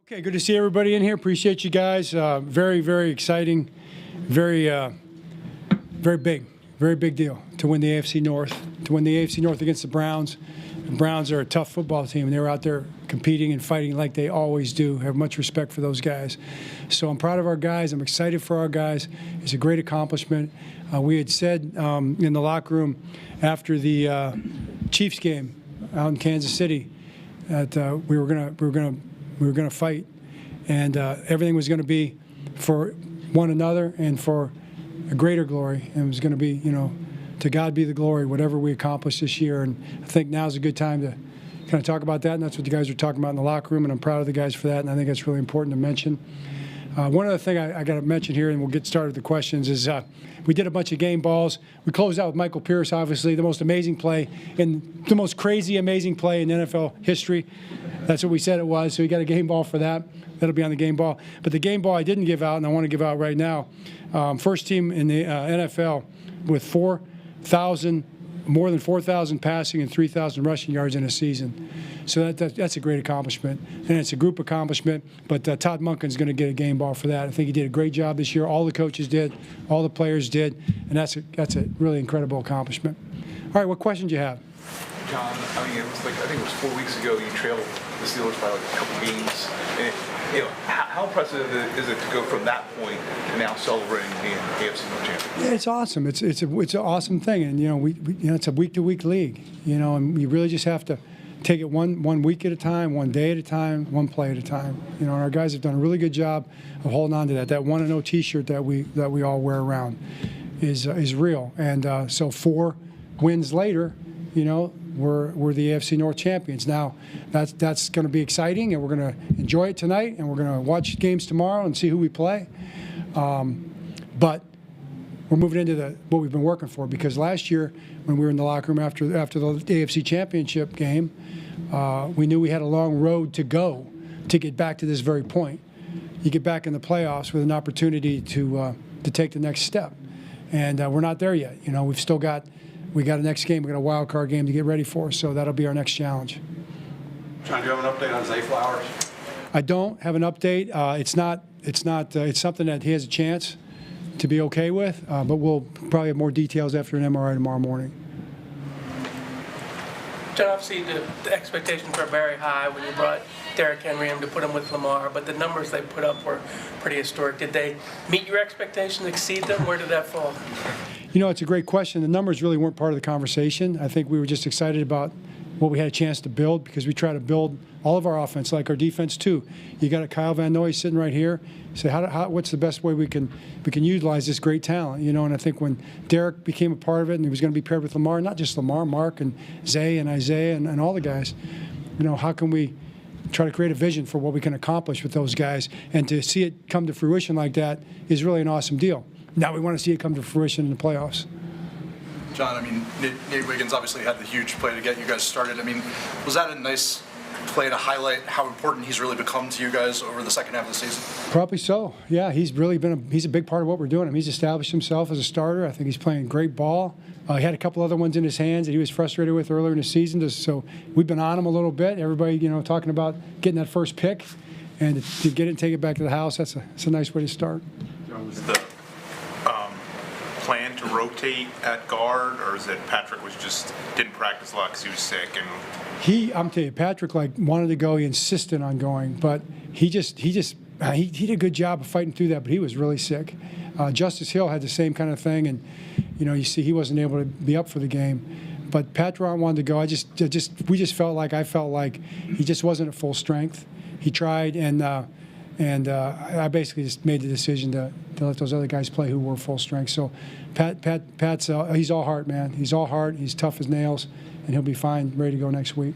Okay, good to see everybody in here. Appreciate you guys. Very, very exciting. Very big deal to win the AFC North. To win the AFC North against the Browns. The Browns are a tough football team, and they were out there competing and fighting like they always do. I have much respect for those guys. So I'm proud of our guys. I'm excited for our guys. It's a great accomplishment. We had said in the locker room after the Chiefs game out in Kansas City that we were gonna fight, and everything was going to be for one another and for a greater glory. And it was going to be, to God be the glory, whatever we accomplish this year. And I think now's a good time to kind of talk about that, and that's what you guys are talking about in the locker room, and I'm proud of the guys for that, and I think that's really important to mention. One other thing I got to mention here, and we'll get started with the questions, is we did a bunch of game balls. We closed out with Michael Pierce, obviously, the most amazing play, and the most crazy amazing play in NFL history. That's what we said it was, so we got a game ball for that. That'll be on the game ball. But the game ball I didn't give out, and I want to give out right now, first team in the NFL with more than 4,000 passing and 3,000 rushing yards in a season. So that's a great accomplishment, and it's a group accomplishment. But Todd Monken's going to get a game ball for that. I think he did a great job this year. All the coaches did, all the players did, and that's a really incredible accomplishment. All right, what questions do you have? John, it was I think it was 4 weeks ago you trailed the Steelers by a couple games. And, how impressive is it to go from that point to now celebrating being AFC North champion? Yeah, it's awesome. It's an awesome thing, and it's a week-to-week league. And you really just have to take it one week at a time, one day at a time, one play at a time. And our guys have done a really good job of holding on to that. That 1-0 T-shirt that we all wear around is real. And so 4 wins later, we're the AFC North champions. Now, that's going to be exciting, and we're going to enjoy it tonight, and we're going to watch games tomorrow and see who we play. But we're moving into what we've been working for, because last year when we were in the locker room after the AFC Championship game, we knew we had a long road to go to get back to this very point. You get back in the playoffs with an opportunity to take the next step, and we're not there yet. We've still got. We got a next game. We got a wild card game to get ready for, so that'll be our next challenge. John, do you have an update on Zay Flowers? I don't have an update. It's something that he has a chance to be okay with, but we'll probably have more details after an MRI tomorrow morning. John, obviously the expectations were very high when you brought Derrick Henry in to put him with Lamar, but the numbers they put up were pretty historic. Did they meet your expectations, exceed them? Where did that fall? It's a great question. The numbers really weren't part of the conversation. I think we were just excited about what we had a chance to build, because we try to build all of our offense, like our defense too. You got a Kyle Van Noy sitting right here. Say, what's the best way we can utilize this great talent? And I think when Derrick became a part of it, and he was going to be paired with Lamar, not just Lamar, Mark and Zay and Isaiah and all the guys, how can we try to create a vision for what we can accomplish with those guys? And to see it come to fruition like that is really an awesome deal. Now we want to see it come to fruition in the playoffs. John, Nate Wiggins obviously had the huge play to get you guys started. Was that a nice play to highlight how important he's really become to you guys over the second half of the season? Probably so. Yeah, he's really been he's a big part of what we're doing. He's established himself as a starter. I think he's playing great ball. He had a couple other ones in his hands that he was frustrated with earlier in the season. So we've been on him a little bit. Everybody, talking about getting that first pick, and to get it and take it back to the house. That's a nice way to start. Was the plan to rotate at guard, or is it Patrick didn't practice a lot because he was sick? And I'm telling you, Patrick wanted to go. He insisted on going, but he did a good job of fighting through that. But he was really sick. Justice Hill had the same kind of thing, and you see he wasn't able to be up for the game. But Patrick wanted to go. I felt like he just wasn't at full strength. He tried, and I basically just made the decision to let those other guys play who were full strength. So Pat's he's all heart, man. He's all heart. He's tough as nails, and he'll be fine, ready to go next week.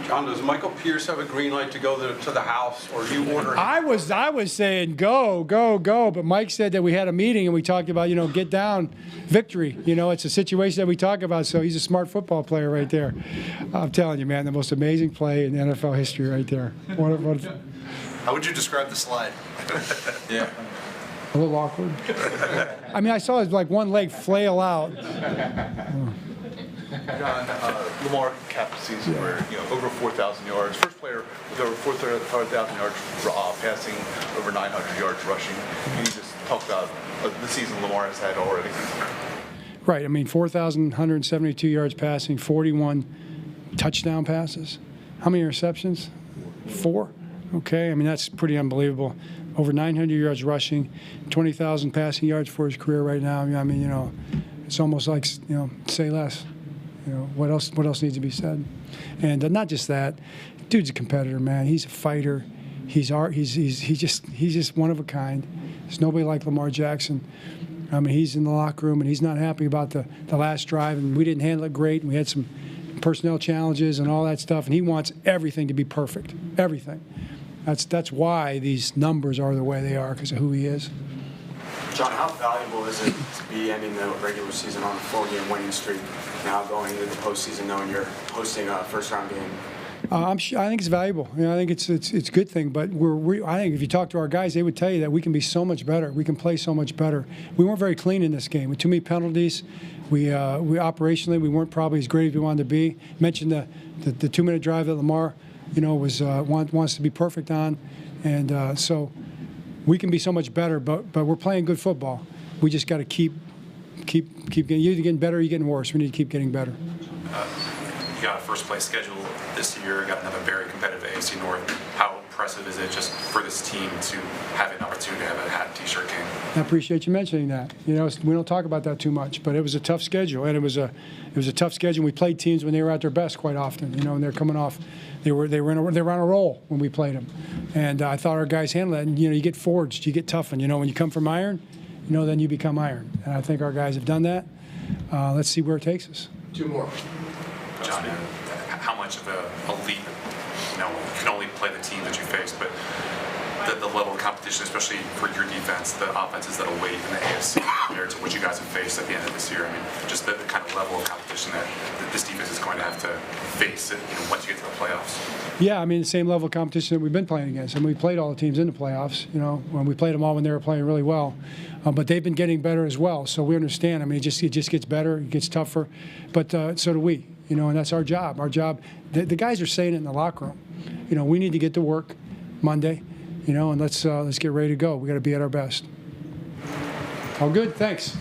John, does Michael Pierce have a green light to go to the house, or you order him? I was saying go, but Mike said that we had a meeting and we talked about get down, victory. It's a situation that we talk about. So he's a smart football player right there. I'm telling you, man, the most amazing play in NFL history right there. How would you describe the slide? Yeah. A little awkward. I saw his one leg flail out. John, Lamar capped the season where over 4,000 yards. First player over 4,000 yards passing, over 900 yards rushing. Can you just talk about the season Lamar has had already? Right. I mean, 4,172 yards passing, 41 touchdown passes. How many interceptions? 4. Okay. I mean, that's pretty unbelievable. Over 900 yards rushing, 20,000 passing yards for his career right now. I mean, you know, it's almost like, you know, say less. You know, what else needs to be said? And not just that, dude's a competitor, man. He's a fighter. He's just one of a kind. There's nobody like Lamar Jackson. I mean, he's in the locker room and he's not happy about the last drive, and we didn't handle it great, and we had some personnel challenges and all that stuff, and he wants everything to be perfect, everything. That's why these numbers are the way they are, because of who he is. John, how valuable is it to be ending the regular season on a 4-game winning streak, now going into the postseason knowing you're hosting a first-round game? I think it's valuable. You know, I think it's a good thing. But I think if you talk to our guys, they would tell you that we can be so much better. We can play so much better. We weren't very clean in this game. With too many penalties. We operationally we weren't probably as great as we wanted to be. Mentioned the 2-minute drive that Lamar, you know, wants to be perfect on, and so we can be so much better. But we're playing good football. We just got to keep getting. You're either getting better or you're getting worse. We need to keep getting better. You got a first-place schedule this year, got another very competitive AFC North. How impressive is it just for this team to have an opportunity to have a hat and T-shirt game? I appreciate you mentioning that. You know, we don't talk about that too much, but it was a tough schedule, and it was a tough schedule. We played teams when they were at their best quite often. You know, and they're coming off. They were on a roll when we played them, and I thought our guys handled it. And you know, you get forged, you get toughened. You know, when you come from iron, you know, then you become iron. And I think our guys have done that. Let's see where it takes us. 2 more. John, how much of a elite, you know, you can only play the team that you face, but the level of competition, especially for your defense, the offenses that'll wait in the AFC compared to what you guys have faced at the end of this year. I mean, just the kind of level of competition that this defense is going to have to face, you know, once you get to the playoffs. Yeah, I mean, the same level of competition that we've been playing against. I mean, we played all the teams in the playoffs, you know, when we played them all when they were playing really well. But they've been getting better as well, so we understand. I mean, it just gets better, it gets tougher, but so do we, you know, and that's our job. Our job, the guys are saying it in the locker room. You know, we need to get to work Monday, you know, and let's get ready to go. We got to be at our best. All good, thanks.